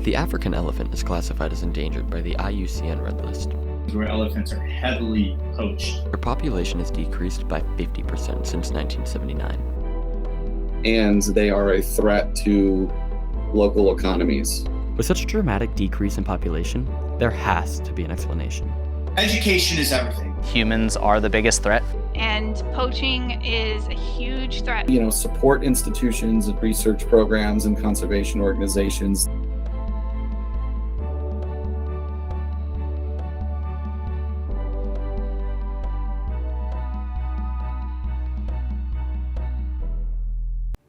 The African elephant is classified as endangered by the IUCN Red List. Where elephants are heavily poached. Their population has decreased by 50% since 1979. And they are a threat to local economies. With such a dramatic decrease in population, there has to be an explanation. Education is everything. Humans are the biggest threat. And poaching is a huge threat. Support institutions and research programs and conservation organizations.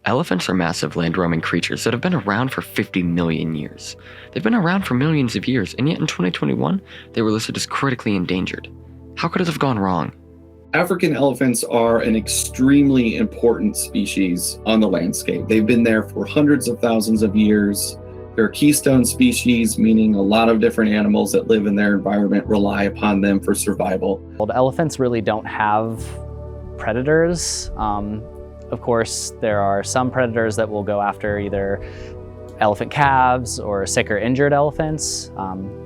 Elephants are massive land-roaming creatures that have been around for 50 million years. They've been around for millions of years, and yet in 2021, they were listed as critically endangered. How could it have gone wrong? African elephants are an extremely important species on the landscape. They've been there for hundreds of thousands of years. They're a keystone species, meaning a lot of different animals that live in their environment rely upon them for survival. Well, the elephants really don't have predators. Of course, there are some predators that will go after either elephant calves or sick or injured elephants,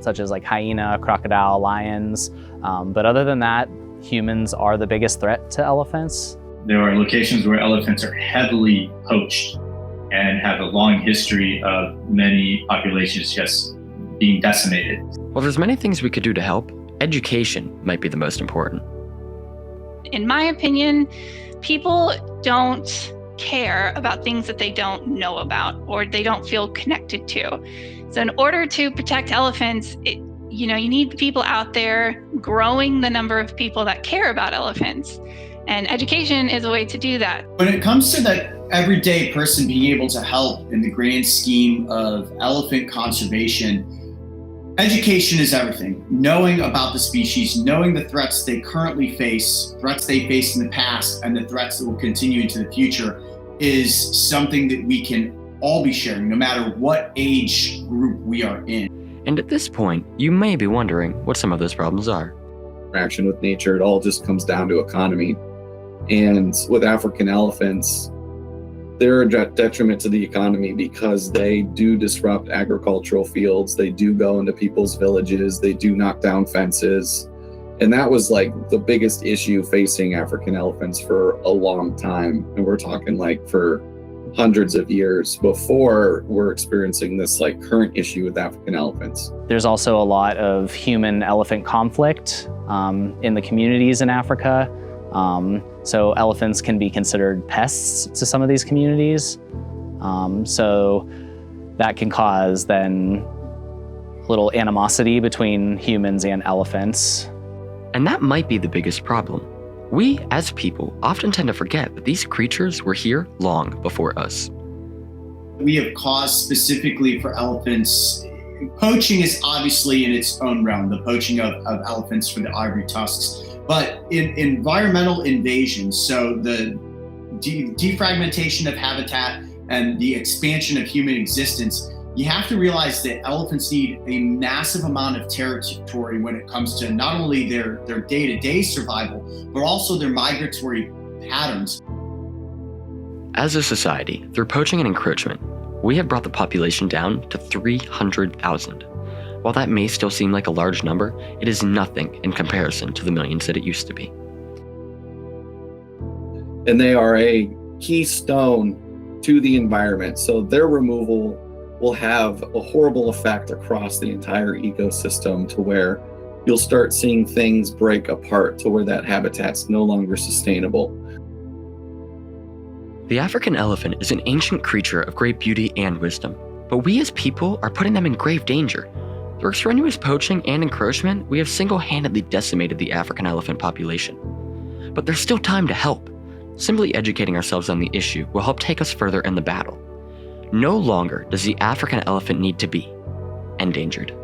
such as like hyena, crocodile, lions. But other than that, humans are the biggest threat to elephants. There are locations where elephants are heavily poached and have a long history of many populations just being decimated. Well, there's many things we could do to help. Education might be the most important. In my opinion, people don't care about things that they don't know about or they don't feel connected to. So in order to protect elephants, you need people out there growing the number of people that care about elephants. And education is a way to do that. When it comes to that everyday person being able to help in the grand scheme of elephant conservation, education is everything. Knowing about the species, knowing the threats they currently face, threats they faced in the past, and the threats that will continue into the future is something that we can all be sharing, no matter what age group we are in. And at this point, you may be wondering what some of those problems are. Interaction with nature, it all just comes down to economy. And with African elephants, they're a detriment to the economy because they do disrupt agricultural fields. They do go into people's villages. They do knock down fences. And that was like the biggest issue facing African elephants for a long time. And we're talking like for hundreds of years before we're experiencing this like current issue with African elephants. There's also a lot of human-elephant conflict in the communities in Africa. So elephants can be considered pests to some of these communities. So that can cause then little animosity between humans and elephants. And that might be the biggest problem. We, as people, often tend to forget that these creatures were here long before us. We have caused specifically for elephants. Poaching is obviously in its own realm, the poaching of elephants for the ivory tusks. But in environmental invasions, so the defragmentation of habitat and the expansion of human existence, you have to realize that elephants need a massive amount of territory when it comes to not only their day-to-day survival, but also their migratory patterns. As a society, through poaching and encroachment, we have brought the population down to 300,000. While that may still seem like a large number, it is nothing in comparison to the millions that it used to be. And they are a keystone to the environment. So their removal will have a horrible effect across the entire ecosystem to where you'll start seeing things break apart to where that habitat's no longer sustainable. The African elephant is an ancient creature of great beauty and wisdom, but we as people are putting them in grave danger. Through strenuous poaching and encroachment, we have single-handedly decimated the African elephant population. But there's still time to help. Simply educating ourselves on the issue will help take us further in the battle. No longer does the African elephant need to be endangered.